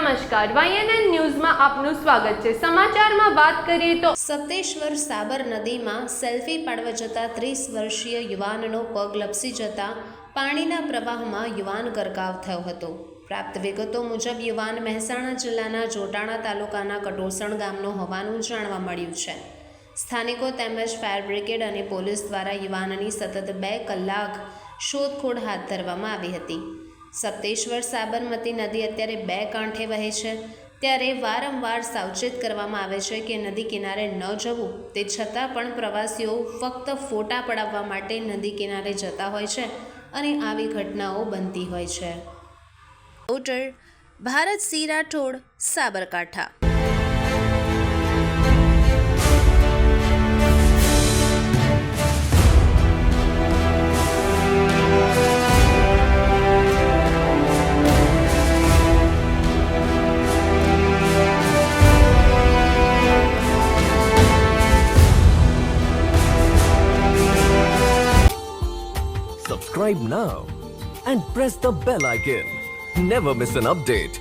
નમસ્કાર, YNN ન્યૂઝમાં આપનું સ્વાગત છે। સમાચારમાં વાત કરીએ તો સપ્તેશ્વર સાબર નદીમાં સેલ્ફી પાડવા જતા 30 વર્ષીય યુવાનનો પગ લપસી જતા પાણીના પ્રવાહમાં યુવાન ગરકાવ થયો હતો। પ્રાપ્ત વિગતો મુજબ યુવાન મહેસાણા જિલ્લાના જોટાણા તાલુકાના કટોસણ ગામનો હોવાનું જાણવા મળ્યું છે। સ્થાનિકો તેમજ ફાયર બ્રિગેડ અને પોલીસ દ્વારા યુવાનની સતત 2 કલાક શોધખોળ હાથ ધરવામાં આવી હતી। સપ્તેશ્વર સાબરમતી નદી અત્યારે 2 કાંઠે વહે છે, ત્યારે વારંવાર સાવચેત કરવામાં આવે છે કે નદી કિનારે ન જવું। તે છતાં પણ પ્રવાસીઓ ફક્ત ફોટા પડાવવા માટે નદી કિનારે જતા હોય છે અને આવી ઘટનાઓ બનતી હોય છે। Reporter Bharat Singh Rathod, Sabarkantha. Subscribe now and press the bell icon. Never miss an update.